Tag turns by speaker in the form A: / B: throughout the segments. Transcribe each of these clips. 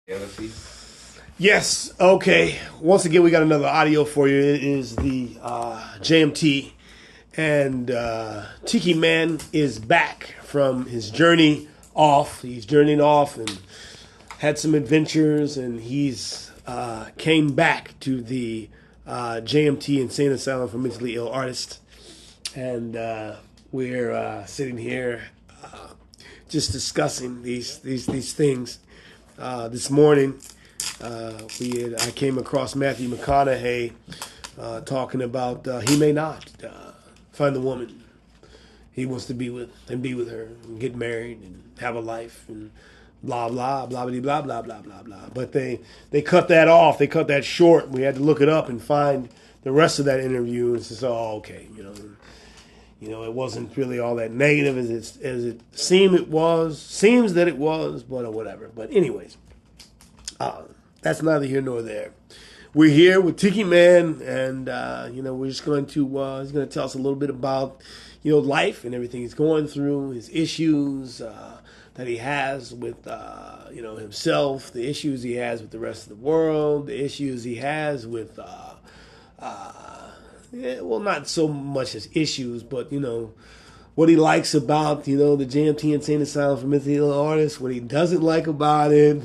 A: Jealousy.
B: Yes. Okay. Once again, we got another audio for you. It is the JMT, and Tiki Man is back from his journey off. He's journeying off and had some adventures, and he's came back to the JMT Insane Asylum for Mentally Ill Artists, and we're sitting here just discussing these things. This morning, I came across Matthew McConaughey talking about he may not find the woman he wants to be with and be with her and get married and have a life and blah blah blah blah blah blah blah blah blah. But they cut that off. They cut that short. We had to look it up and find the rest of that interview and says, oh, okay, it wasn't really all that negative as it seems that it was, but whatever. But anyways, that's neither here nor there. We're here with Tiki Man, and we're just going to he's going to tell us a little bit about life and everything he's going through, his issues that he has with himself, the issues he has with the rest of the world, the issues he has with not so much as issues, but what he likes about the JMT Insane Asylum for Mentally Ill Artists, what he doesn't like about it,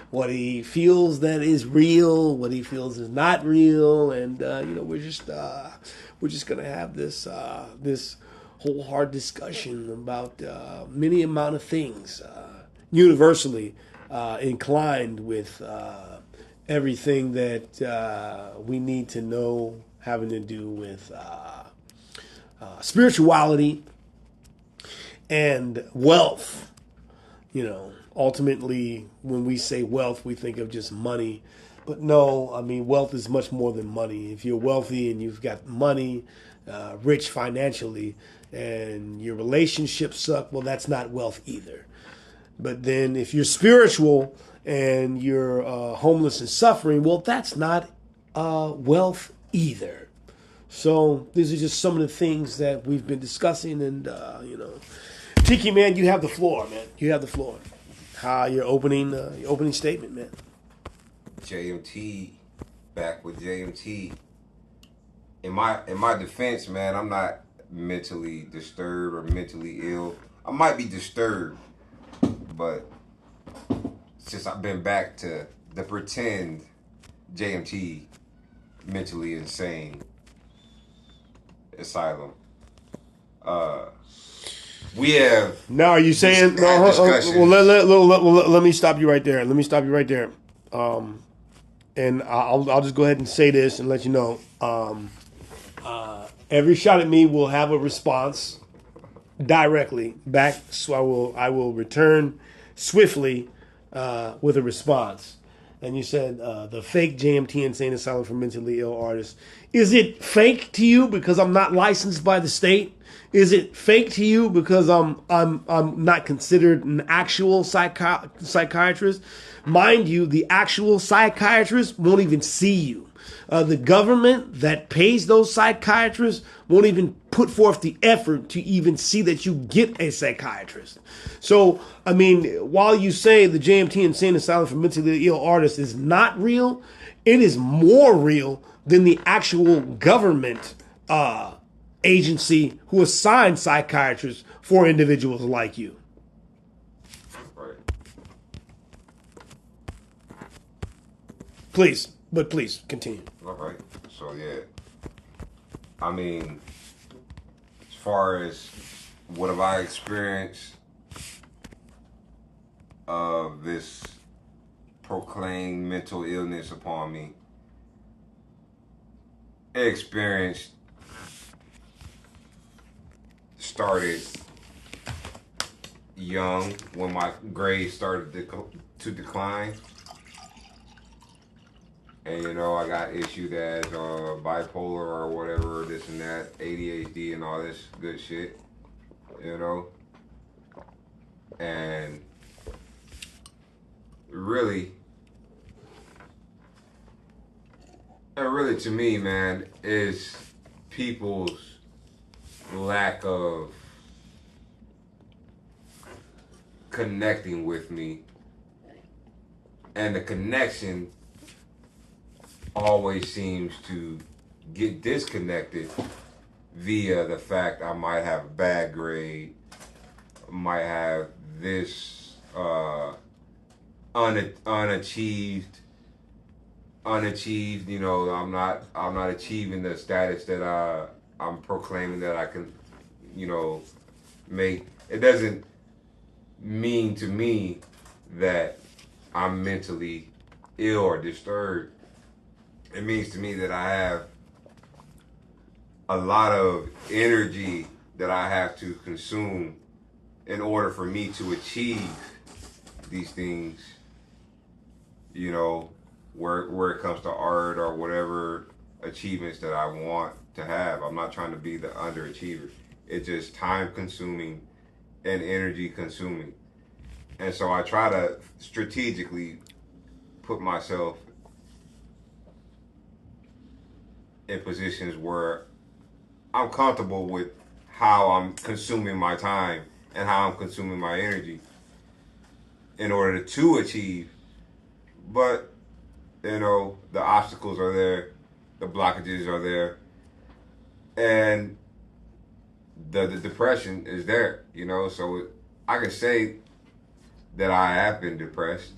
B: what he feels that is real, what he feels is not real, and we're just gonna have this whole hard discussion about many amount of things, universally inclined with everything that we need to know having to do with spirituality and wealth. Ultimately, when we say wealth, we think of just money. But no, I mean, wealth is much more than money. If you're wealthy and you've got money, rich financially, and your relationships suck, well, that's not wealth either. But then if you're spiritual and you're homeless and suffering, well, that's not wealth either. So these are just some of the things that we've been discussing, and Tiki Man, you have the floor, man. You have the floor. Your opening statement, man.
A: JMT, back with JMT. In my defense, man, I'm not mentally disturbed or mentally ill. I might be disturbed, but since I've been back to the pretend JMT mentally insane asylum. We have
B: now. Are you saying no? Let me stop you right there. And I'll just go ahead and say this and let you know. Every shot at me will have a response directly back, so I will return swiftly with a response. And you said the fake JMT Insane Asylum for Mentally Ill Artists. Is it fake to you because I'm not licensed by the state? Is it fake to you because I'm not considered an actual psychiatrist? Mind you, the actual psychiatrist won't even see you. The government that pays those psychiatrists won't even put forth the effort to even see that you get a psychiatrist. So, I mean, while you say the JMT Insane Asylum for Mentally Ill Artists is not real, it is more real than the actual government agency who assigns psychiatrists for individuals like you.
A: right.
B: Please continue.
A: All right. So yeah, I mean, as far as what have I experienced of this proclaimed mental illness upon me, experience started young when my grades started to decline. And I got issued as bipolar or whatever, this and that, ADHD and all this good shit, And really to me, man, is people's lack of connecting with me And the connection always seems to get disconnected via the fact I might have a bad grade, might have this unachieved. You know, I'm not achieving the status that I'm proclaiming that I can, you know, make. It doesn't mean to me that I'm mentally ill or disturbed. It means to me that I have a lot of energy that I have to consume in order for me to achieve these things, you know, where it comes to art or whatever achievements that I want to have. I'm not trying to be the underachiever. It's just time consuming and energy consuming. And so I try to strategically put myself in positions where I'm comfortable with how I'm consuming my time and how I'm consuming my energy in order to achieve. But, you know, the obstacles are there, the blockages are there, and the depression is there, you know. So I can say that I have been depressed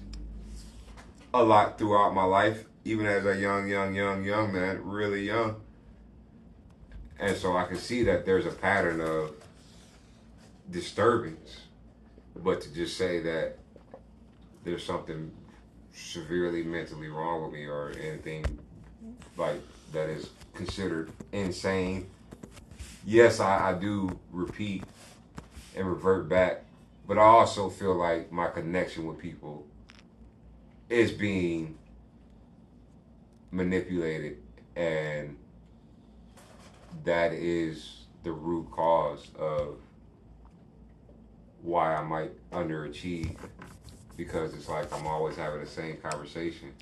A: a lot throughout my life, even as a young man, really young. And so I can see that there's a pattern of disturbance. But to just say that there's something severely mentally wrong with me or anything like that is considered insane. Yes, I do repeat and revert back, but I also feel like my connection with people is being manipulated, and that is the root cause of why I might underachieve, because it's like I'm always having the same conversation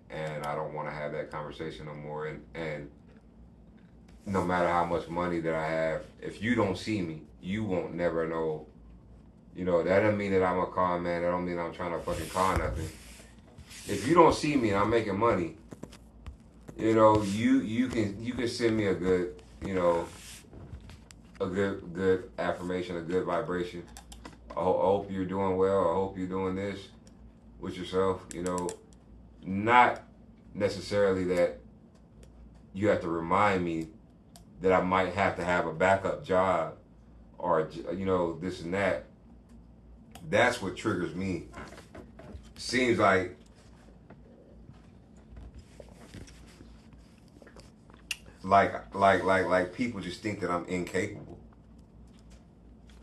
A: and I don't want to have that conversation no more. And no matter how much money that I have, if you don't see me, you won't never know. You know, that doesn't mean that I'm a con man. That don't mean I'm trying to fucking con nothing. If you don't see me and I'm making money, you know, you can send me a good, you know, a good affirmation, a good vibration. I hope you're doing well. I hope you're doing this with yourself. You know, not necessarily that you have to remind me that I might have to have a backup job or, you know, this and that. That's what triggers me. Seems like people just think that I'm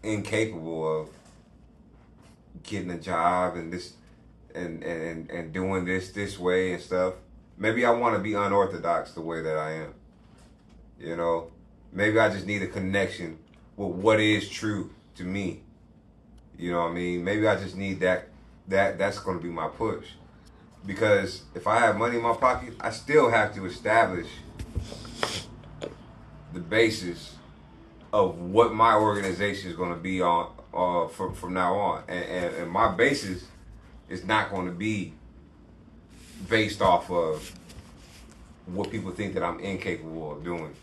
A: incapable of getting a job and this and doing this way and stuff. Maybe I want to be unorthodox the way that I am. You know, maybe I just need a connection with what is true to me. You know what I mean? Maybe I just need that's going to be my push. Because if I have money in my pocket, I still have to establish the basis of what my organization is going to be on from now on. And my basis is not going to be based off of what people think that I'm incapable of doing,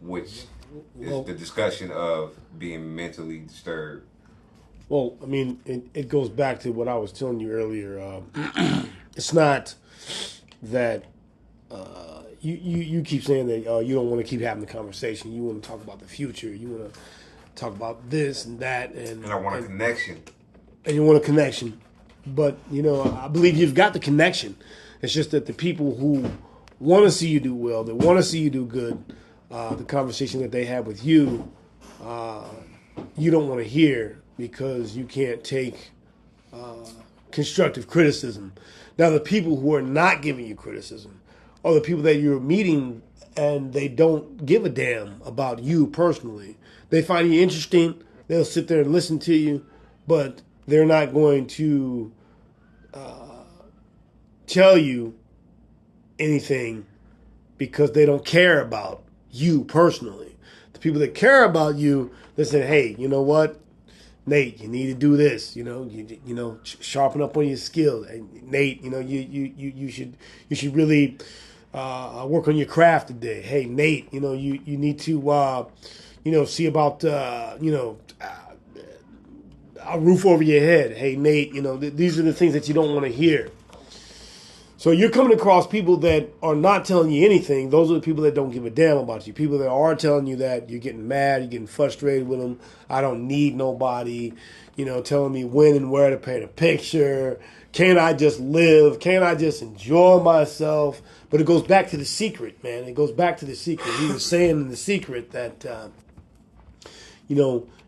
A: which is the discussion of being mentally disturbed.
B: Well, I mean, it goes back to what I was telling you earlier. It's not that you keep saying that you don't want to keep having the conversation. You want to talk about the future. You want to talk about this and that. And
A: I want a connection.
B: And you want a connection. But, you know, I believe you've got the connection. It's just that the people who want to see you do well, that want to see you do good, the conversation that they have with you, you don't want to hear because you can't take constructive criticism. Now, the people who are not giving you criticism are the people that you're meeting and they don't give a damn about you personally. They find you interesting. They'll sit there and listen to you, but they're not going to tell you anything because they don't care about you personally. The people that care about you, they say, hey, you know what? Nate, you need to do this. Sharpen up on your skills. Hey, Nate, you should really work on your craft today. Hey, Nate, you need to see about a roof over your head. Hey, Nate, these are the things that you don't want to hear. So you're coming across people that are not telling you anything. Those are the people that don't give a damn about you. People that are telling you that you're getting mad, you're getting frustrated with them. I don't need nobody, telling me when and where to paint a picture. Can't I just live? Can't I just enjoy myself? But it goes back to the secret, man. It goes back to the secret. He was saying in the secret that,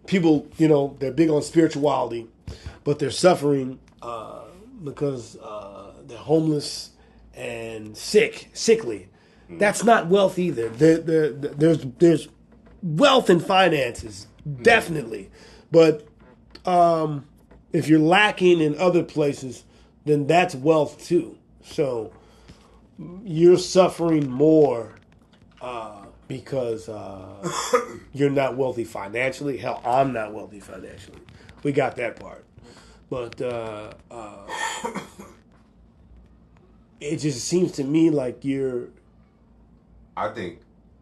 B: people, they're big on spirituality, but they're suffering because they're homeless and sickly. That's not wealth either. There's wealth in finances, definitely, but if you're lacking in other places, then that's wealth too. So you're suffering more because you're not wealthy financially. Hell, I'm not wealthy financially. We got that part, but it just seems to me like you're.
A: I think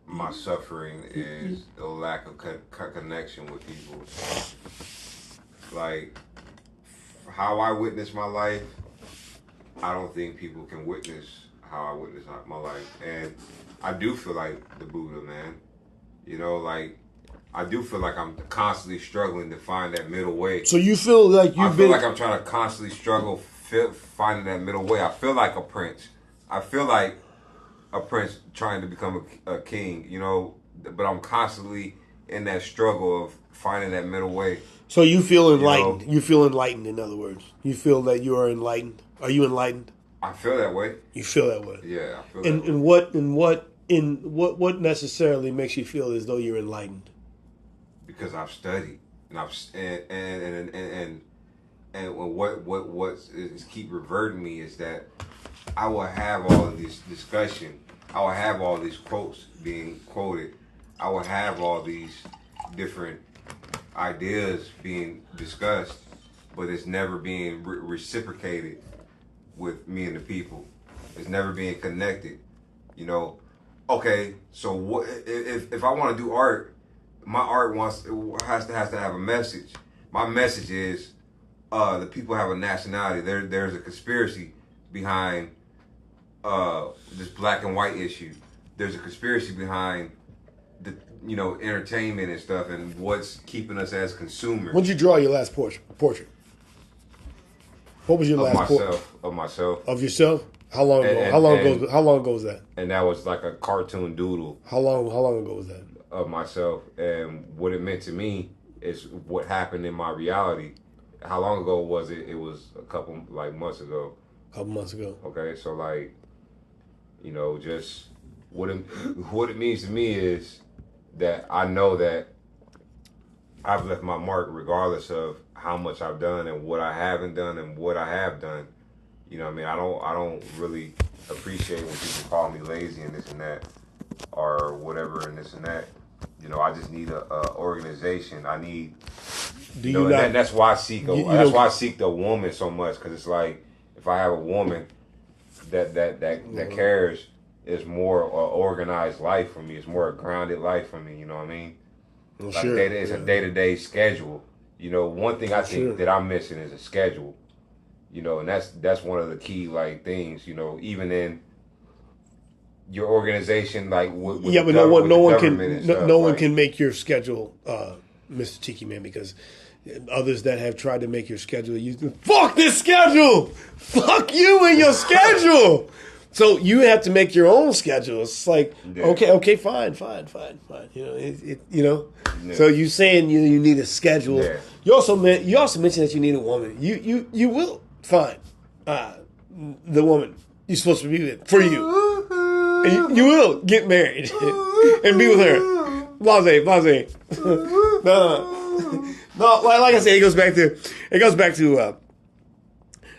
A: my suffering is a lack of connection with people. Like, how I witness my life, I don't think people can witness how I witness my life. And I do feel like the Buddha, man. I do feel like I'm constantly struggling to find that middle way.
B: So you feel like
A: I feel like I'm trying to constantly struggle finding that middle way. I feel like a prince. I feel like a prince trying to become a king, but I'm constantly in that struggle of finding that middle way.
B: So you feel enlightened. You feel enlightened, in other words. You feel that you are enlightened. Are you enlightened?
A: I feel that way.
B: You feel that way.
A: Yeah, I feel that way.
B: And what necessarily makes you feel as though you're enlightened?
A: Because I've studied and what is keep reverting me is that I will have all of this discussion. I will have all these quotes being quoted. I will have all these different ideas being discussed, but it's never being reciprocated with me and the people. It's never being connected. Okay, so what if I want to do art? My art has to have a message. My message is the people have a nationality. There's a conspiracy behind this black and white issue. There's a conspiracy behind the entertainment and stuff, and what's keeping us as consumers.
B: When did you draw your last portrait? What was your last
A: portrait? Of myself.
B: Of yourself? How long ago? How long ago was that?
A: And that was like a cartoon doodle.
B: How long ago was that?
A: Of myself, and what it meant to me is what happened in my reality. How long ago was it? It was a couple months ago. Okay, so just what it means to me is that I know that I've left my mark regardless of how much I've done and what I haven't done and what I have done. I don't really appreciate when people call me lazy and this and that or whatever and this and that. I just need a organization. I need. That's why I seek. That's why I seek the woman so much, because it's like if I have a woman that cares, it's more organized life for me. It's more a grounded life for me. You know what I mean?
B: Well,
A: like
B: sure.
A: It's a day-to-day schedule. One thing I think that I'm missing is a schedule. And that's one of the key things. Even in your organization, but
B: no one can make your schedule, Mr. Tiki Man, because others that have tried to make your schedule, fuck this schedule, fuck you and your schedule. So you have to make your own schedule. It's like okay, fine.
A: Yeah.
B: So you saying you need a schedule. Yeah. You also mentioned that you need a woman. You will find the woman you're supposed to be with for you. And you will get married and be with her. Blase. No. Like I said, it goes back to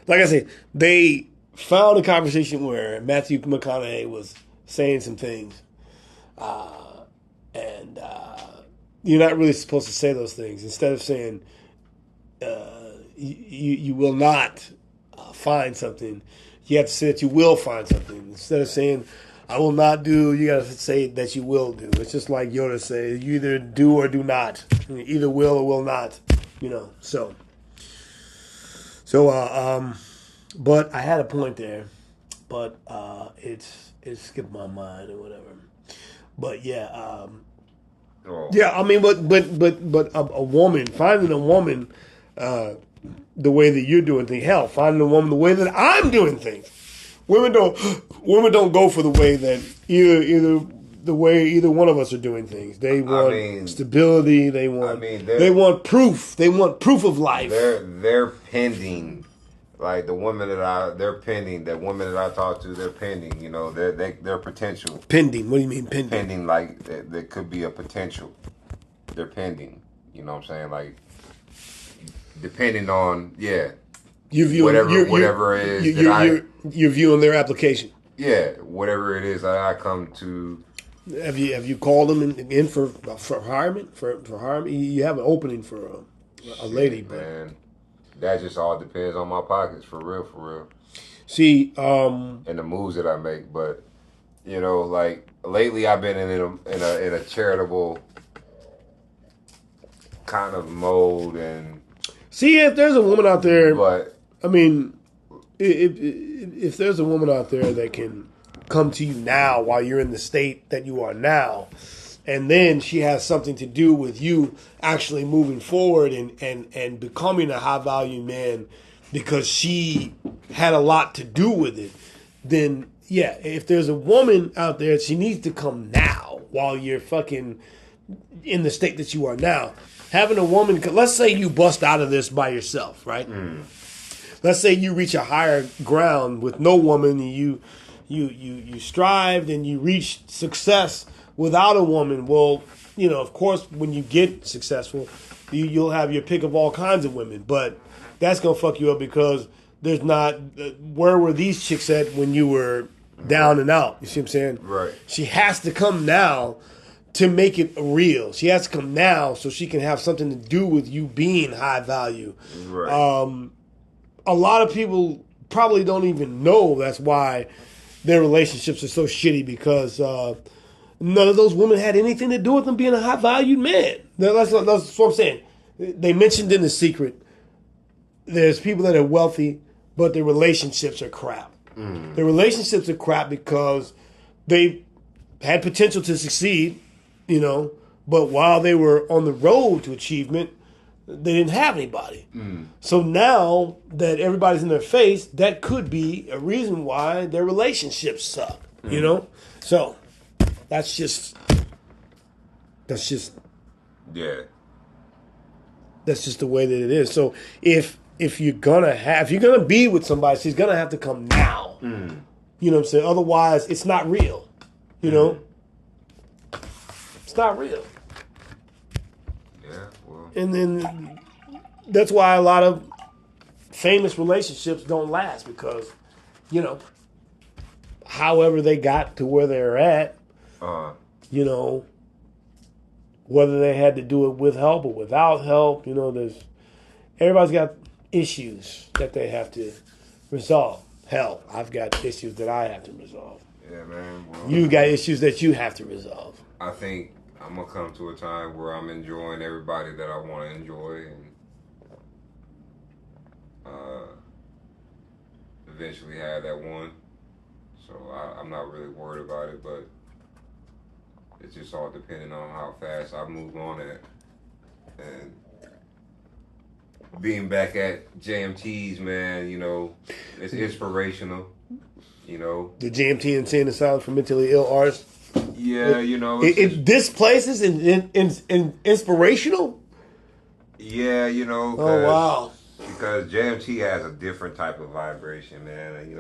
B: like I said, they found a conversation where Matthew McConaughey was saying some things, and you're not really supposed to say those things. Instead of saying, you will not find something. You have to say that you will find something instead of saying I will not do. You got to say that you will do. It's just like Yoda said: you either do or do not. Either will or will not. So. But I had a point there, but it skipped my mind or whatever. But yeah. I mean, but a woman, finding a woman, the way that you're doing things. Hell, finding a woman the way that I'm doing things. Women don't go for the way that either one of us are doing things. They want stability. They want proof. They want proof of life.
A: They're pending. Like the women they're pending. The women that I talk to, they're pending. They're potential.
B: Pending. What do you mean pending?
A: Pending, like there could be a potential. They're pending. You know what I'm saying? Like depending on whatever it is
B: you're viewing their application.
A: Yeah, whatever it is that I come to.
B: Have you called them in for hiring? For hiring, you have an opening for a lady, but
A: man, that just all depends on my pockets, for real.
B: See,
A: and the moves that I make, but like lately I've been in a charitable kind of mode, and
B: see if there's a woman out there.
A: But
B: I mean, if there's a woman out there that can come to you now while you're in the state that you are now, and then she has something to do with you actually moving forward and becoming a high value man because she had a lot to do with it, then yeah, if there's a woman out there, she needs to come now while you're fucking in the state that you are now. Having a woman, let's say you bust out of this by yourself, right? Let's say you reach a higher ground with no woman, and you strived and you reached success without a woman. Well, of course, when you get successful, you'll have your pick of all kinds of women, but that's gonna fuck you up because there's not. Where were these chicks at when you were down and out? You see what I'm saying?
A: Right.
B: She has to come now to make it real. She has to come now so she can have something to do with you being high value.
A: Right.
B: A lot of people probably don't even know that's why their relationships are so shitty because none of those women had anything to do with them being a high-valued man. That's what I'm saying. They mentioned in The Secret, there's people that are wealthy, but their relationships are crap. Their relationships are crap because they had potential to succeed, but while they were on the road to achievement, they didn't have anybody. So now that everybody's in their face, that could be a reason why their relationships suck. So that's just
A: yeah.
B: That's just the way that it is. So if you're gonna be with somebody, she's gonna have to come now. You know what I'm saying? Otherwise, it's not real. It's not real.
A: Yeah, well.
B: And then that's why a lot of famous relationships don't last because, however they got to where they're at, whether they had to do it with help or without help, everybody's got issues that they have to resolve. Hell, I've got issues that I have to resolve.
A: Yeah, man. Well,
B: you got issues that you have to resolve.
A: I think I'm going to come to a time where I'm enjoying everybody that I want to enjoy and eventually have that one. So I'm not really worried about it, but it's just all depending on how fast I move on it. And being back at JMT's, man, it's inspirational.
B: The JMT Insane Asylum for Mentally Ill Artists.
A: Yeah,
B: this place is inspirational.
A: Yeah,
B: Oh wow!
A: Because JMT has a different type of vibration, man. He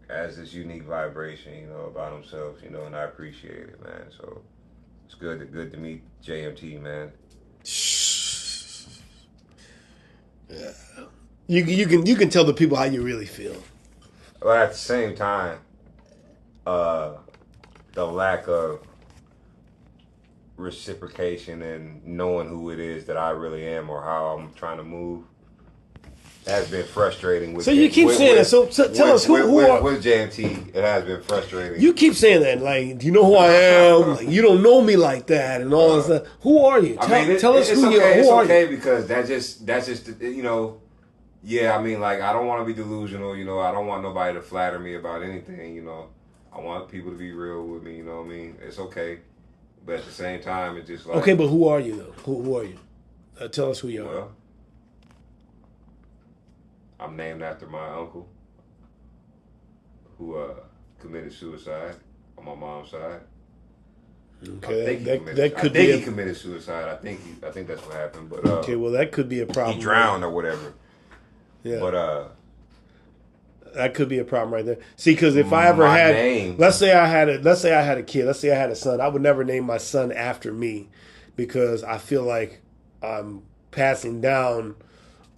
A: has this unique vibration, about himself, and I appreciate it, man. So it's good to meet JMT, man.
B: Yeah. You can tell the people how you really feel.
A: But at the same time, the lack of reciprocation and knowing who it is that I really am or how I'm trying to move has been frustrating. With
B: so you keep saying that. So tell us who are
A: with JMT. It has been frustrating.
B: You keep saying that, like, do you know who I am? Like, you don't know me like that, and all this stuff. Who are you? Tell us who you are.
A: It's okay
B: you?
A: because that's just you know. Yeah, I mean, like, I don't want to be delusional. You know, I don't want nobody to flatter me about anything. You know, I want people to be real with me. You know what I mean? It's okay, but at the same time, it's just like
B: okay. But who are you though? Who are you? Tell us who you are.
A: Well, I'm named after my uncle who committed suicide on my mom's side.
B: Okay,
A: he committed suicide. I think that's what happened. But
B: okay, well, that could be a problem.
A: He drowned or whatever.
B: Yeah,
A: but
B: that could be a problem right there. See, because if I ever had, let's say I had a kid, let's say I had a son, I would never name my son after me, because I feel like I'm passing down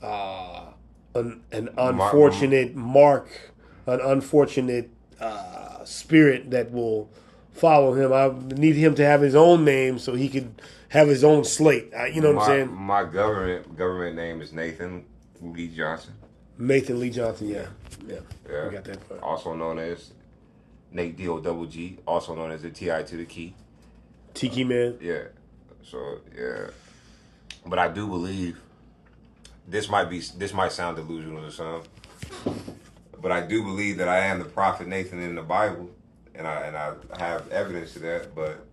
B: an unfortunate mark, an unfortunate spirit that will follow him. I need him to have his own name so he could have his own slate. You know what I'm saying?
A: My government name is Nathan Lee Johnson.
B: Nathan Lee Johnson, yeah.
A: I
B: got that part.
A: Also known as Nate D-O-double-G, also known as the T-I to the key.
B: Tiki Man.
A: Yeah. So, yeah. But I do believe this might sound delusional to some, but I do believe that I am the prophet Nathan in the Bible, and I have evidence to that. But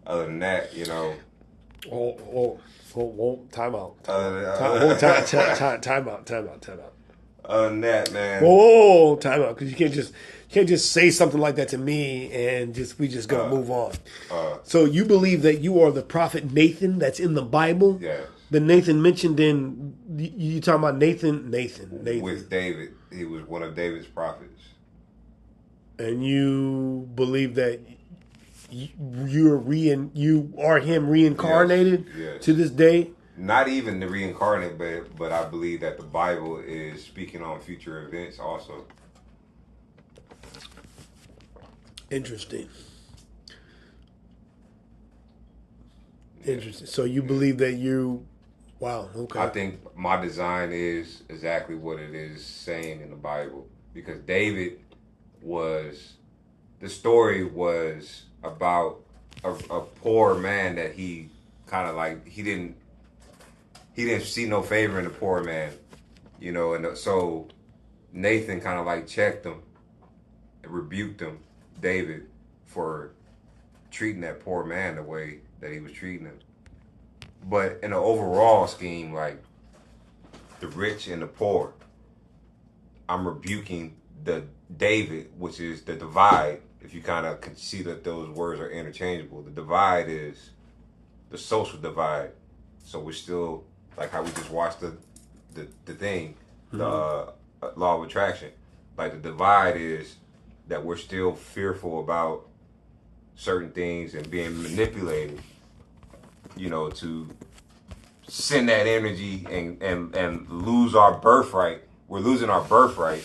A: other than that, you know.
B: Time out. Time out.
A: Other than that, man.
B: Time out, because you can't just say something like that to me and we just gonna move on. So you believe that you are the prophet Nathan that's in the Bible?
A: Yes.
B: The Nathan mentioned in, you talking about Nathan.
A: With David. He was one of David's prophets.
B: And you believe that you are him reincarnated
A: yes.
B: to this day?
A: Not even the reincarnate, but I believe that the Bible is speaking on future events also.
B: Interesting. So you believe that wow, okay.
A: I think my design is exactly what it is saying in the Bible, because the story was about a poor man that he kind of like, he didn't see no favor in the poor man, you know, and so Nathan kind of like checked him and rebuked him, David, for treating that poor man the way that he was treating him. But in the overall scheme, like the rich and the poor, I'm rebuking the David, which is the divide. If you kind of can see that those words are interchangeable, the divide is the social divide. So we're still, like how we just watched the thing, the law of attraction. Like the divide is that we're still fearful about certain things and being manipulated, you know, to send that energy and lose our birthright. We're losing our birthright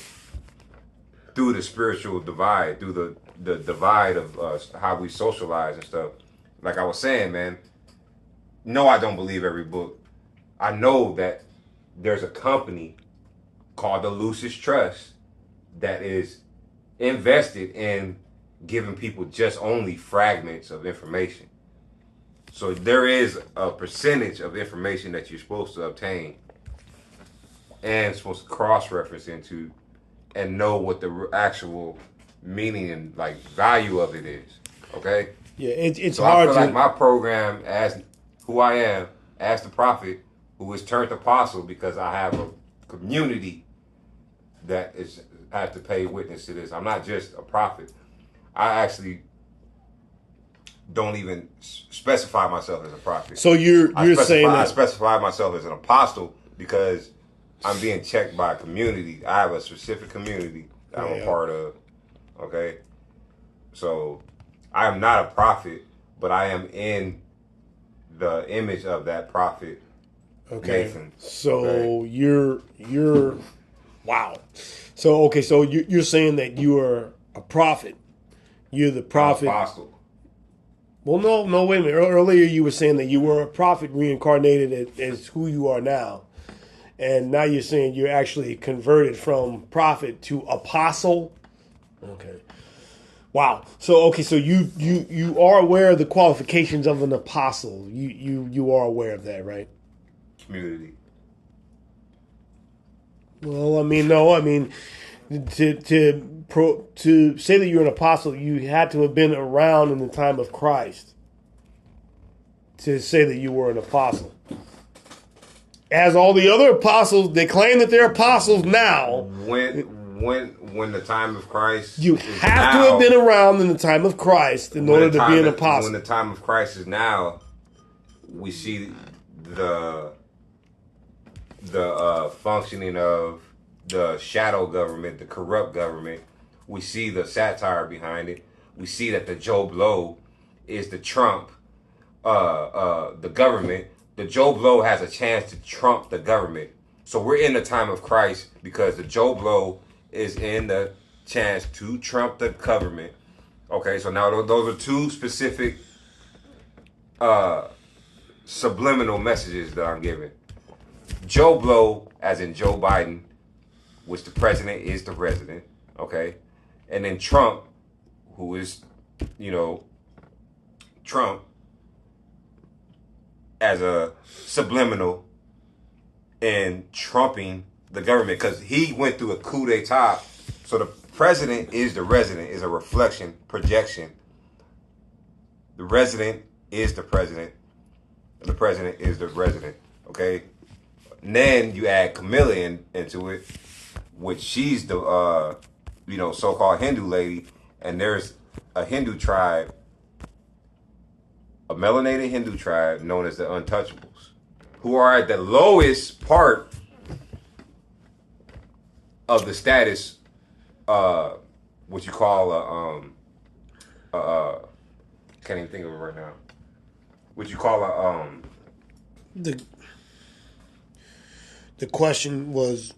A: through the spiritual divide, through the divide of how we socialize and stuff. Like I was saying, man, no, I don't believe every book. I know that there's a company called the Lucis Trust that is invested in giving people just only fragments of information. So there is a percentage of information that you're supposed to obtain and supposed to cross-reference into and know what the actual meaning and like value of it is. Okay?
B: Yeah, it's
A: so
B: hard
A: I feel like my program, as who I am, as the prophet who is turned apostle, because I have a community that I have to pay witness to this. I'm not just a prophet. I actually don't even specify myself as a prophet.
B: So you're saying that
A: I specify myself as an apostle because I'm being checked by a community. I have a specific community that I'm a part of. Okay? So I am not a prophet, but I am in the image of that prophet.
B: Okay.
A: Nathan.
B: So okay. You're wow. So you're saying that you are a prophet. You're the prophet.
A: Apostle.
B: Well, no, wait a minute. Earlier you were saying that you were a prophet reincarnated as who you are now. And now you're saying you're actually converted from prophet to apostle. Okay. Wow. So you are aware of the qualifications of an apostle. You are aware of that, right?
A: Community.
B: Well, I mean, no, I mean, to say that you're an apostle, you had to have been around in the time of Christ to say that you were an apostle. As all the other apostles, they claim that they're apostles now.
A: When the time of Christ,
B: you have to have been around in the time of Christ in order to be an apostle.
A: When the time of Christ is now, we see the functioning of the shadow government, the corrupt government. We see the satire behind it. We see that the Joe Blow is the Trump, the government. The Joe Blow has a chance to trump the government. So we're in the time of Christ because the Joe Blow is in the chance to trump the government. Okay, so now those are two specific subliminal messages that I'm giving. Joe Blow, as in Joe Biden, which the president is the resident, okay? And then Trump, who is, Trump, as a subliminal in trumping the government, because he went through a coup d'etat. So the president is the resident, is a reflection, projection. The resident is the president, and the president is the resident, okay? And then you add Camilla into it, which she's the, so-called Hindu lady, and there's a Hindu tribe, a melanated Hindu tribe known as the Untouchables, who are at the lowest part of the status, what you call can't even think of it right now. What you call
B: the question was,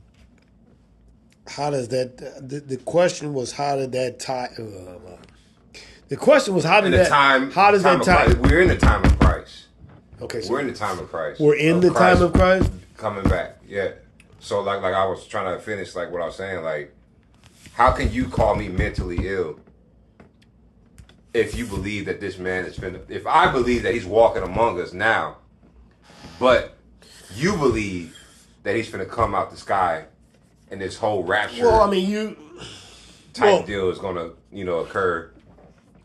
B: how does that? The question was, how did that tie? The question was, how did that? How does that tie?
A: We're in the time of Christ.
B: Okay, so
A: we're in the time of Christ.
B: We're in the time of Christ.
A: Coming back, yeah. So like I was trying to finish like what I was saying. Like, how can you call me mentally ill if you believe that this man has been? If I believe that he's walking among us now, but you believe that he's going to come out the sky and this whole rapture.
B: Well, I mean,
A: type deal is going to occur.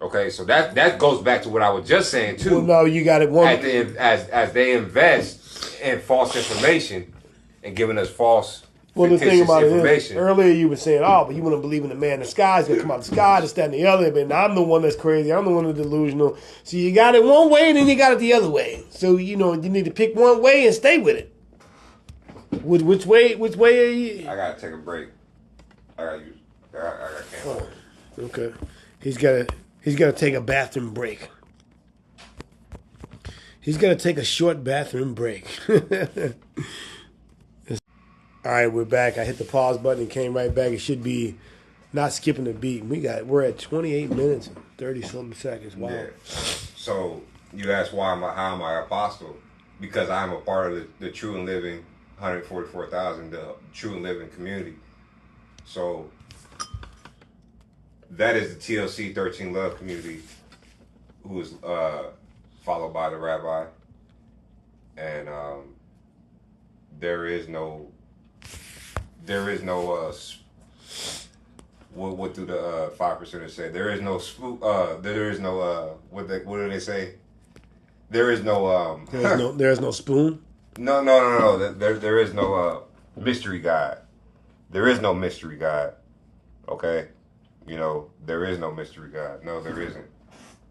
A: Okay, so that goes back to what I was just saying too.
B: Well, no, you got it.
A: As they invest in false information and giving us false.
B: Well, the thing about it is, earlier you were saying, but you wouldn't believe in the man in the sky. He's going to come out of the sky, this, that, and the other. But I'm the one that's crazy. I'm the one that's delusional. So you got it one way, and then you got it the other way. So, you need to pick one way and stay with it. Which way are you?
A: I got to take a break. I can't.
B: Oh, okay. He's got to take a bathroom break. He's got to take a short bathroom break. All right, we're back. I hit the pause button and came right back. It should be not skipping a beat. We're at 28 minutes and 30-something seconds. Wow. Yeah.
A: So you asked how am I apostle? Because I'm a part of the true and living 144,000, the true and living community. So that is the TLC 13 Love community, who is followed by the rabbi. And there is no what do the 5%ers say? There is no what do they say? There is no
B: there's no spoon.
A: No. There is no mystery God. There is no mystery God. Okay, there is no mystery God. No, there isn't.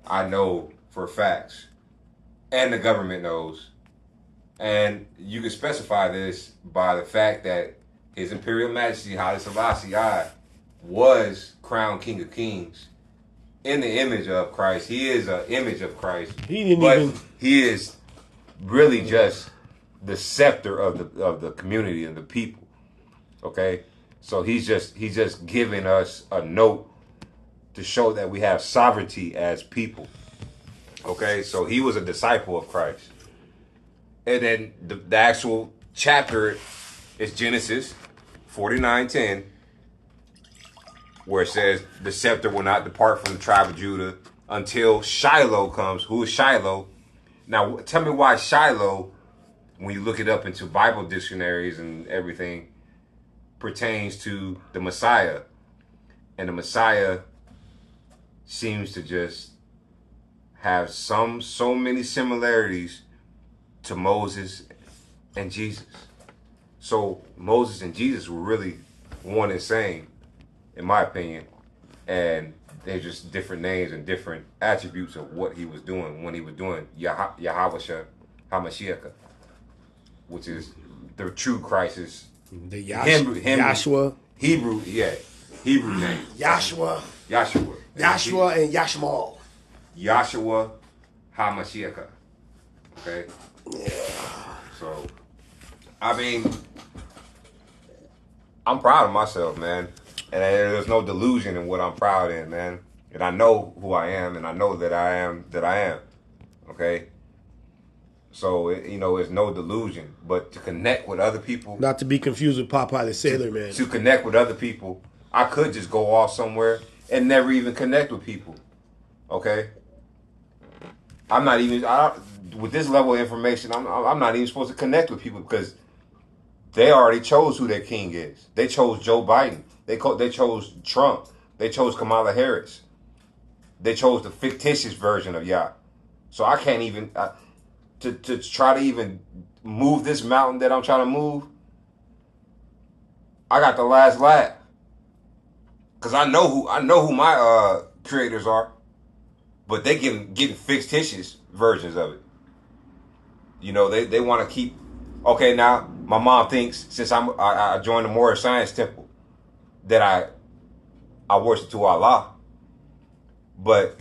A: I know for facts, and the government knows, and you can specify this by the fact that His Imperial Majesty Haile Selassie I was crowned King of Kings in the image of Christ. He is an image of Christ. He is really just the scepter of the community and the people. Okay, so he's just giving us a note to show that we have sovereignty as people. Okay, so he was a disciple of Christ. And then the actual chapter is Genesis 49:10, where it says, the scepter will not depart from the tribe of Judah until Shiloh comes. Who is Shiloh? Now, tell me why Shiloh, when you look it up into Bible dictionaries and everything, pertains to the Messiah. And the Messiah seems to just have so many similarities to Moses and Jesus. So Moses and Jesus were really one and same, in my opinion. And they're just different names and different attributes of what he was doing when he was doing Yahweh HaMashiach, which is the true Christ's Hebrew name.
B: Yahshua,
A: Yahshua
B: and Yashmael.
A: Yahshua HaMashiach. Okay? Yeah. So, I mean, I'm proud of myself, man. And there's no delusion in what I'm proud in, man. And I know who I am, and I know that I am. Okay? So, it's no delusion. But to connect with other people.
B: Not to be confused with Popeye the Sailor Man.
A: To connect with other people, I could just go off somewhere and never even connect with people. Okay? I'm not even, with this level of information, I'm not even supposed to connect with people because they already chose who their king is. They chose Joe Biden. They chose Trump. They chose Kamala Harris. They chose the fictitious version of Yah. So I can't even, to try to even move this mountain that I'm trying to move, I got the last laugh. Because I know who my creators are. But they getting fictitious versions of it. They want to keep. Okay, now my mom thinks since I joined the Moorish Science Temple that I worship to Allah. But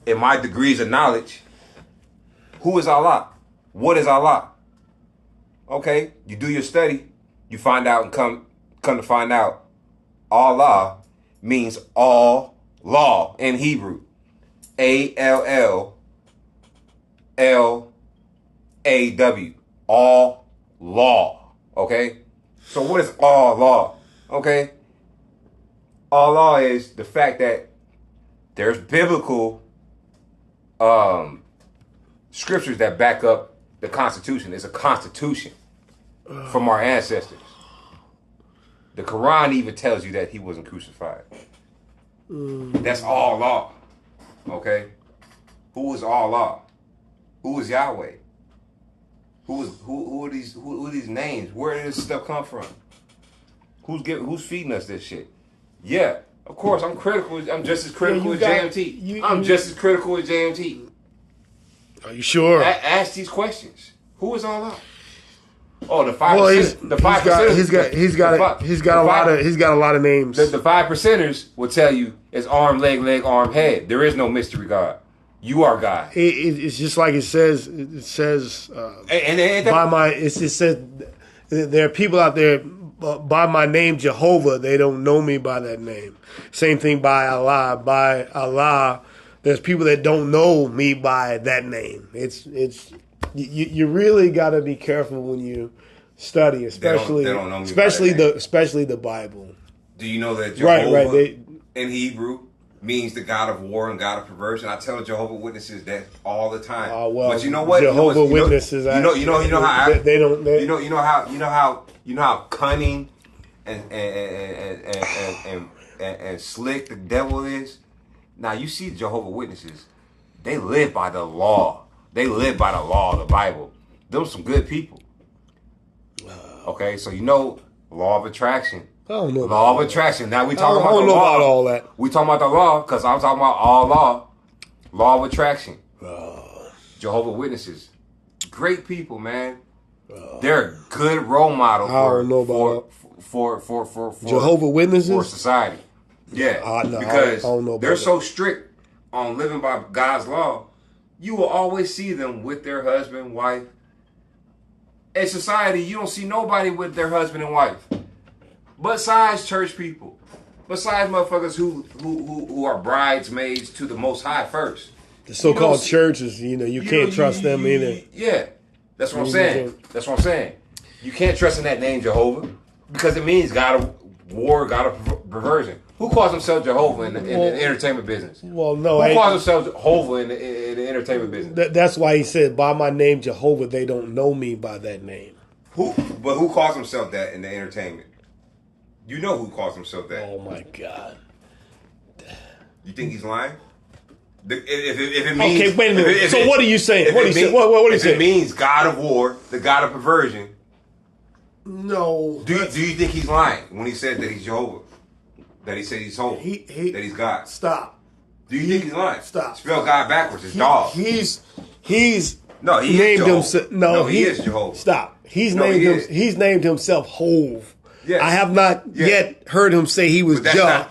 A: in my degrees of knowledge, who is Allah? What is Allah? Okay, you do your study, you find out and come to find out, Allah means all law in Hebrew. ALLLAW. All law. Okay? So what is all law? Okay? All law is the fact that there's biblical scriptures that back up the Constitution. It's a constitution from our ancestors. The Quran even tells you that he wasn't crucified. That's all law. Okay? Who is Allah? Who is Yahweh? Who are these names? Where did this stuff come from? Who's feeding us this shit? Yeah, of course I'm critical. I'm just as critical as JMT. I'm just as critical as JMT.
B: Are you sure?
A: Ask these questions. Who is Allah? Oh, the 5%. The 5%.
B: He's got a lot of names.
A: The 5%ers will tell you it's arm, leg, arm, head. There is no mystery God. You are God.
B: It's just like it says. It says It says there are people out there by my name Jehovah. They don't know me by that name. Same thing by Allah. By Allah, there's people that don't know me by that name. You really got to be careful when you study, especially
A: they don't know me
B: especially the Bible.
A: Do you know that Jehovah
B: right.
A: In Hebrew means the God of war and God of perversion? I tell Jehovah Witnesses that all the time. But you know what?
B: Jehovah Witnesses.
A: You know how
B: they don't.
A: You know how cunning and slick the devil is. Now you see Jehovah Witnesses. They live by the law. They live by the law of the Bible. Those some good people. Okay, so law of attraction.
B: I don't know.
A: Law of attraction. Now we talking about the law.
B: About all that.
A: We talking about the law because I'm talking about all law. Law of attraction. Jehovah Witnesses. Great people, man. They're a good role model for
B: Jehovah Witnesses
A: for society. Yeah, because they're so strict on living by God's law. You will always see them with their husband, wife. In society, you don't see nobody with their husband and wife. Besides church people. Besides motherfuckers who are bridesmaids to the Most High first.
B: The so-called churches, you can't trust them either.
A: Yeah, that's what I'm saying. That's what I'm saying. You can't trust in that name Jehovah because it means God of war, God of perversion. Who calls himself Jehovah in the entertainment business?
B: Well, no.
A: Who calls himself Jehovah in the entertainment business?
B: That's why he said, by my name Jehovah, they don't know me by that name.
A: But who calls himself that in the entertainment? You know who calls himself that.
B: Oh, my God.
A: You think he's lying? If it means,
B: okay, wait a minute. So what are you saying? What are you saying?
A: If it means God of war, the God of perversion.
B: No.
A: Do you think he's lying when he said that he's Jehovah? That he said he's Jehovah? That he's God?
B: Stop.
A: Do you think he's lying?
B: Stop.
A: Spell God backwards. It's dog.
B: He's
A: no, he
B: named
A: is Jehovah.
B: himself. No,
A: he is Jehovah.
B: Stop. He's named himself Hove. Yes. I have not yet heard him say he was Jehovah.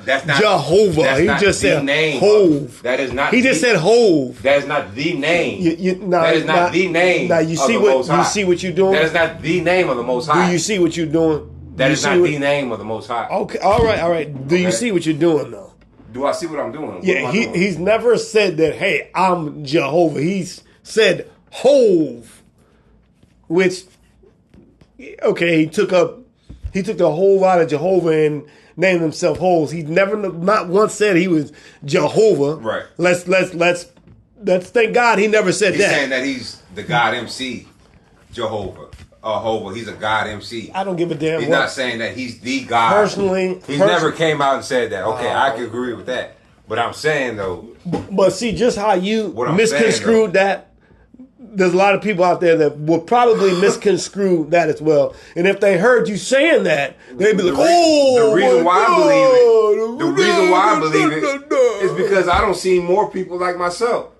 B: He just said Hove.
A: That is not.
B: He just said Hove.
A: That is not the name.
B: That
A: is not the name.
B: Now you see what you're doing.
A: That is not the name of the Most High.
B: Do you see what you're doing?
A: That is not the name of the Most High.
B: Okay, all right. Do you see what you're doing though?
A: Do I see what I'm doing?
B: Yeah, he's never said that. Hey, I'm Jehovah. He's said Hove, which he took the whole out of Jehovah and named himself Hove. He not once said he was Jehovah.
A: Right.
B: Let's thank God he never said
A: he's
B: that.
A: He's saying that he's the God MC, Jehovah. Jehovah, he's a God MC.
B: I don't give a damn.
A: He's not saying that he's the God.
B: Personally,
A: never came out and said that. Okay, I can agree with that. But I'm saying though.
B: But see, just how you misconstrued that. There's a lot of people out there that will probably misconstrue that as well. And if they heard you saying that, they'd be like,
A: the reason why I believe it is because I don't see more people like myself.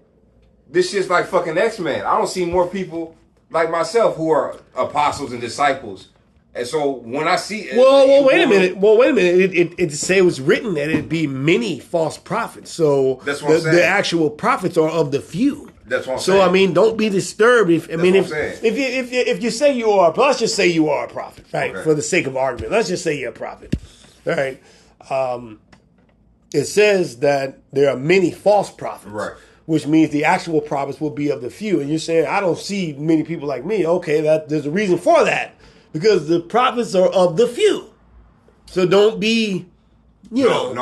A: This shit's like fucking X-Men. I don't see more people like myself who are apostles and disciples. And so when I see
B: wait a minute. It say it was written that it'd be many false prophets. So
A: that's what I'm saying.
B: The actual prophets are of the few.
A: That's what I'm saying.
B: So I mean, don't be disturbed if you say you are. Let's just say you are a prophet, right? Okay. For the sake of argument, let's just say you're a prophet, all right? It says that there are many false prophets,
A: right?
B: Which means the actual prophets will be of the few. And you're saying I don't see many people like me. Okay, there's a reason for that because the prophets are of the few. So don't be.
A: No.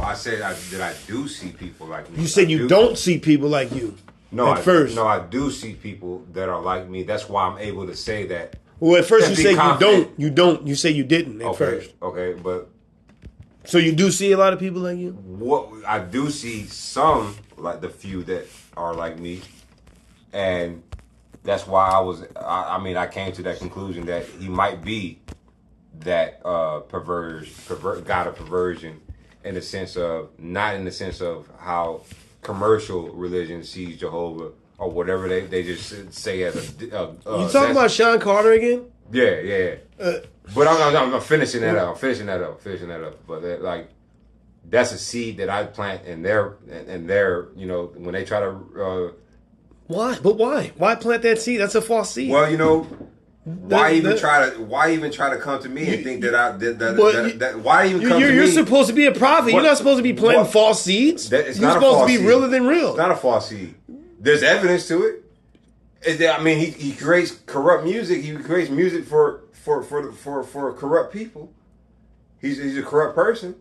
A: I said that I do see people like me.
B: You said you don't see people like you.
A: I do see people that are like me. That's why I'm able to say that.
B: Well, at first you say you don't. You say you didn't at first.
A: Okay, but
B: so you do see a lot of people like you?
A: What I do see some like the few that are like me, and that's why I came to that conclusion that he might be that God of perversion in the sense of not in the sense of how commercial religion sees Jehovah or whatever they just say as a
B: you talking about Sean Carter again?
A: Yeah. But I'm finishing that up. Finishing that up. But that's a seed that I plant in their when they try to.
B: Why? But why? Why plant that seed? That's a false seed.
A: Well, why even try to come to me and think that why even come to me?
B: You're supposed to be a prophet. You're not supposed to be planting false seeds. You're supposed to be realer than real.
A: It's not a false seed. There's evidence to it. He creates corrupt music. He creates music for corrupt people. He's a corrupt person.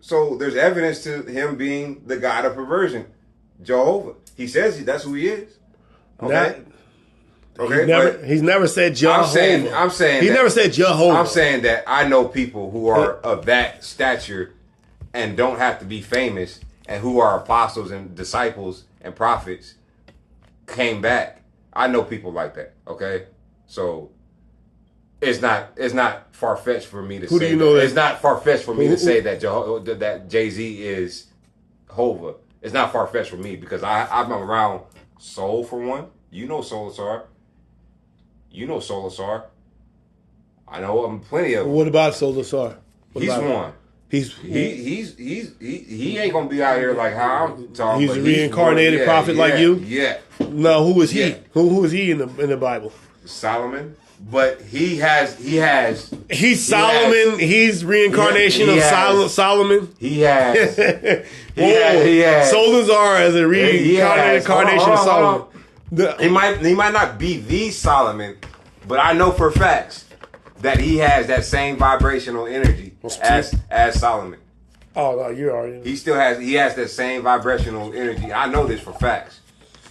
A: So there's evidence to him being the God of perversion, Jehovah. He says that's who he is. Okay.
B: He's never said Jehovah.
A: I'm saying
B: he never said Jehovah.
A: I'm saying that I know people who are of that stature and don't have to be famous and who are apostles and disciples and prophets came back. I know people like that. Okay, so it's not far fetched for me to say. It's not far fetched for me to say that that Jay-Z is Jehovah. It's not far fetched for me because I'm around Soul for one. You know Solasar. I know plenty of them.
B: What about Solasar?
A: He's one. He ain't gonna be out here like how I'm talking.
B: He's a reincarnated prophet like you.
A: Yeah.
B: No, who is he? Yeah. Who is he in the Bible?
A: Solomon. But he has
B: He's Solomon. He's reincarnation of Solomon.
A: He has.
B: He has. Solazar as a reincarnation of Solomon.
A: He might not be the Solomon, but I know for facts that he has that same vibrational energy as Solomon.
B: Oh no, you're already.
A: He has that same vibrational energy. I know this for facts.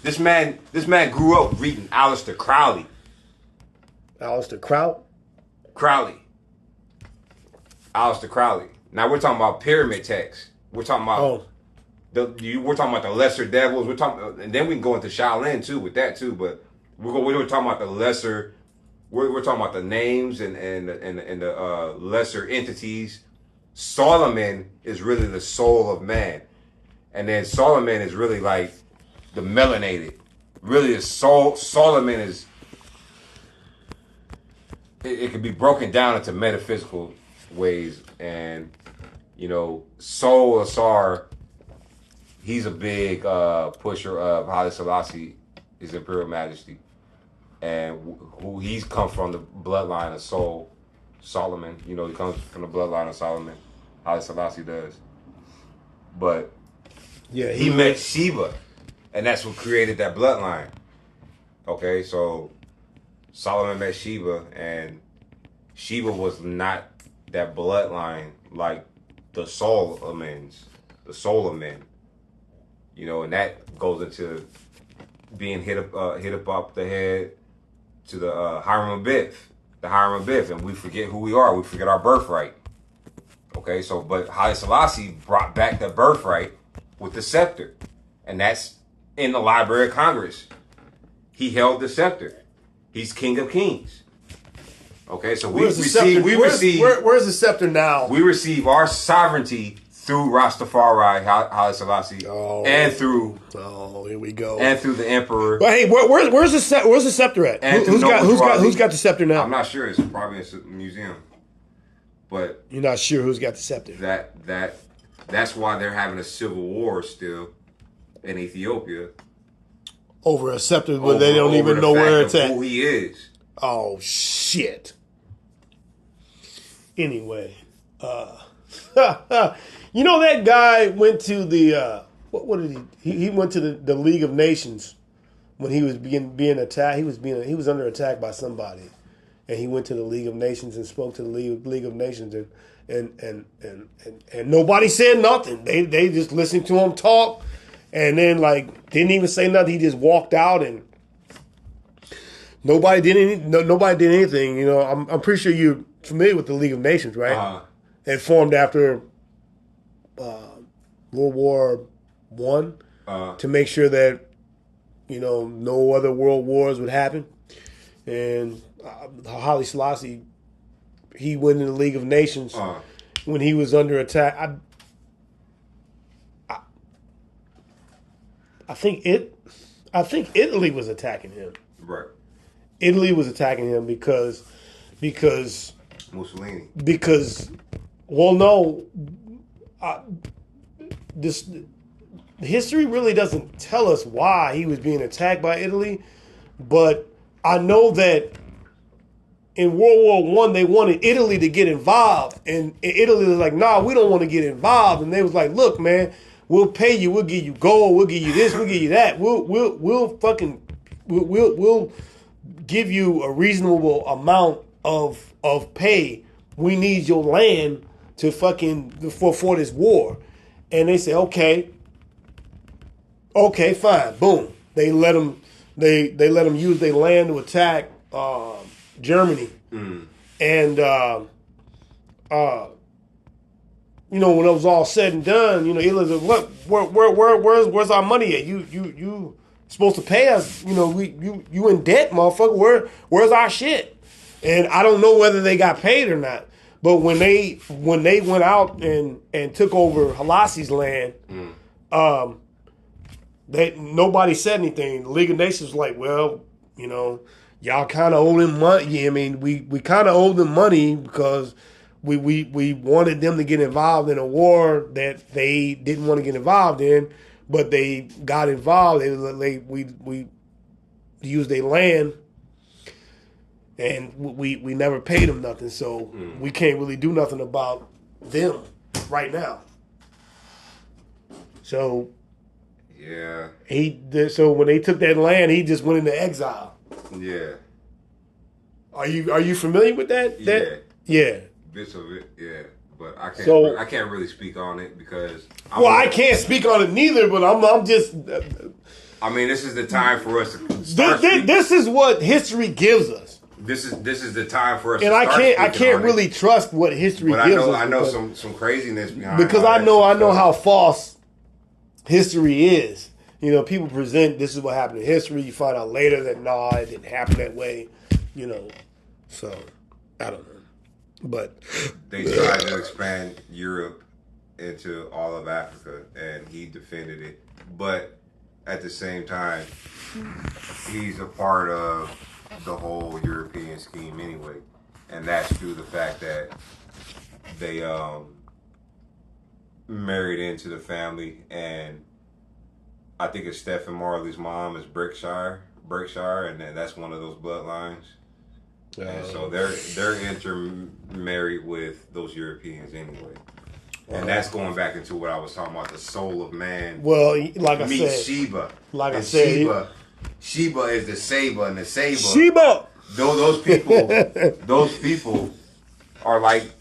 A: This man grew up reading Aleister Crowley.
B: Aleister Crowley.
A: Aleister Crowley. Now we're talking about pyramid texts. We're talking about we're talking about the lesser devils. We're talking, and then we can go into Shaolin too with that too. But we're talking about the lesser. We're talking about the names and the lesser entities. Solomon is really the soul of man, and then Solomon is really like the melanated. Really, the soul. Solomon is. It can be broken down into metaphysical ways, and Soul Asar, he's a big pusher of Haile Selassie, His Imperial Majesty, and who he's come from the bloodline of Solomon. He comes from the bloodline of Solomon. Haile Selassie does, but
B: yeah,
A: he met Sheba, and that's what created that bloodline. Okay, so Solomon met Sheba, and Sheba was not that bloodline like the soul of men, and that goes into being hit up the head to the Hiram Abiff, and we forget who we are. We forget our birthright. Okay, so but Haile Selassie brought back the birthright with the scepter, and that's in the Library of Congress. He held the scepter. He's King of Kings. Okay, so where's the
B: scepter now?
A: We receive our sovereignty through Rastafari, Haile Selassie, and through
B: here we go,
A: and through the Emperor.
B: But hey, where's the scepter at? Who's got the scepter now?
A: I'm not sure. It's probably in a museum. But
B: you're not sure who's got the scepter.
A: That's why they're having a civil war still in Ethiopia.
B: Over a scepter where they don't even know where it's at.
A: Who he is.
B: Oh, shit. Anyway. That guy went to the... what did he went to the League of Nations when he was being attacked. He was under attack by somebody. And he went to the League of Nations and spoke to the League of Nations. And nobody said nothing. They just listened to him talk. And then, didn't even say nothing. He just walked out, and nobody did anything. I'm pretty sure you're familiar with the League of Nations, right?
A: Uh-huh.
B: It formed after World War I to make sure that no other world wars would happen. And Haile Selassie, he went in the League of Nations when he was under attack. I think Italy was attacking him.
A: Right.
B: Italy was attacking him because
A: Mussolini.
B: Because history really doesn't tell us why he was being attacked by Italy, but I know that in World War I they wanted Italy to get involved, and Italy was like, "Nah, we don't want to get involved," and they was like, "Look, man. We'll pay you. We'll give you gold. We'll give you this. We'll give you that. We'll give you a reasonable amount of pay. We need your land to for this war." And they say, okay, fine. Boom. They let them use their land to attack Germany.
A: Mm.
B: And when it was all said and done, Italy's like, where's our money at? You supposed to pay us? You in debt, motherfucker. Where's our shit? And I don't know whether they got paid or not. But when they went out and took over Halassi's land, nobody said anything. The League of Nations was like, well, y'all kind of owe them money. Yeah, I mean, we kind of owe them money because we wanted them to get involved in a war that they didn't want to get involved in, but they got involved. We used their land. and we never paid him nothing, so we can't really do nothing about them right now. So
A: yeah,
B: so when they took that land, he just went into exile.
A: yeah.
B: Are you familiar with that? Yeah.
A: Bits of it, yeah. But I can't.
B: So-
A: I can't really speak on it because.
B: I can't speak on it neither, but I'm just.
A: I mean, this is the time for us to start.
B: This is what history gives us,
A: This is the time for us.
B: and
A: to
B: I
A: start
B: can't really trust what history
A: But
B: gives us.
A: I know some craziness behind.
B: Because
A: all
B: I
A: that
B: know
A: stuff.
B: how false history is. You know, people present this is what happened in history. You find out later that it didn't happen that way. You know, so I don't know, but
A: They tried to expand Europe into all of Africa, and he defended it. But at the same time, he's a part of the whole European scheme anyway, and that's through the fact that they married into the family, and I think it's Stephen Marley's mom is Berkshire, and then that's one of those bloodlines. And so they're intermarried with those Europeans anyway. And that's going back into what I was talking about, the soul of man.
B: well, like I
A: Meet
B: said,
A: Sheba.
B: like I
A: And
B: said,
A: Sheba is the Saber, and the Saber.
B: Sheba.
A: Those people are like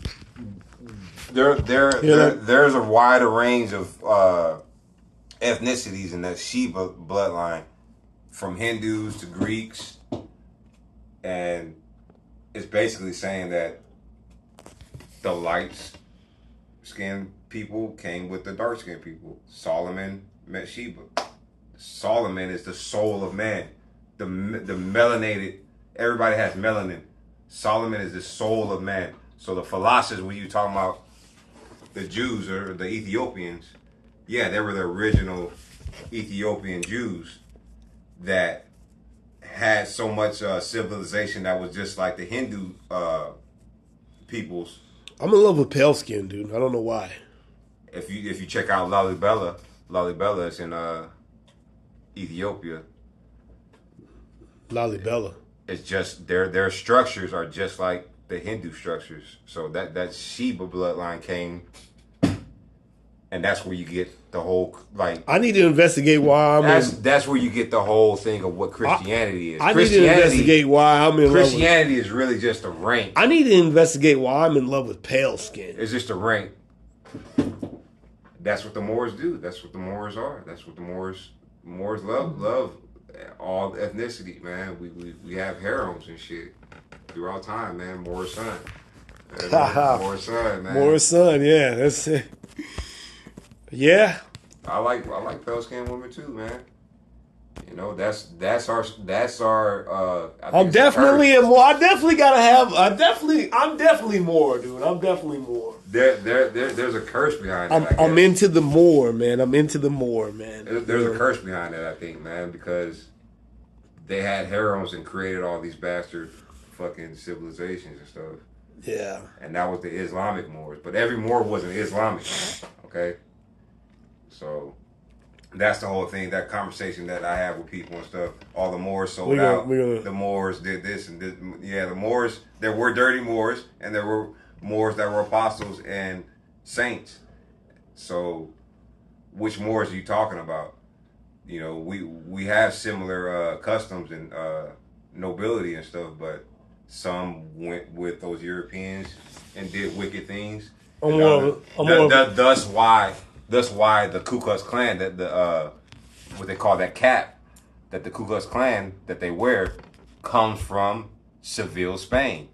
A: there's a wider range of ethnicities in that Sheba bloodline, from Hindus to Greeks, and it's basically saying that the light skinned people came with the dark skinned people. Solomon met Sheba. Solomon is the soul of man. The melanated, everybody has melanin. Solomon is the soul of man. So the philosophers, when you talking about the Jews or the Ethiopians, yeah, they were the original Ethiopian Jews that had so much civilization that was just like the Hindu peoples.
B: I'm in love with pale skin, dude. I don't know why.
A: If you check out Lalibela is in Ethiopia.
B: Lalibela.
A: It's just their structures are just like the Hindu structures. So that Sheba bloodline came, and that's where you get the whole like.
B: I need to investigate why
A: That's where you get the whole thing of what Christianity is.
B: I need to investigate why I'm in love with.
A: Christianity is really just a rank.
B: I need to investigate why I'm in love with pale skin.
A: It's just a rank. That's what the Moors do. That's what the Moors are. That's what the Moors love all ethnicity, man. We have harems and shit throughout time, man. Moor's son. Moor's son, man.
B: Moor's son, yeah. That's it. Yeah.
A: I like pale skinned women too, man. You know, that's our I think
B: I'm
A: it's a
B: definitely
A: curse.
B: more. I definitely gotta have. I'm definitely more, dude. I'm definitely more.
A: There's a curse behind it.
B: I'm into the more, man. I'm into the more, man.
A: There's a curse behind it, I think, man, because they had harems and created all these bastard fucking civilizations and stuff.
B: Yeah.
A: And that was the Islamic Moors. But every Moor wasn't Islamic, okay? So that's the whole thing, that conversation that I have with people and stuff. All the Moors sold out. The Moors did this and this. Yeah, the Moors, there were dirty Moors, and there were Moors that were apostles and saints. So which Moors are you talking about? You know, we have similar customs and nobility and stuff, but some went with those Europeans and did wicked things. Thus why the Ku Klux Klan, that the what they call that cap that the Ku Klux Klan that they wear, comes from Seville, Spain.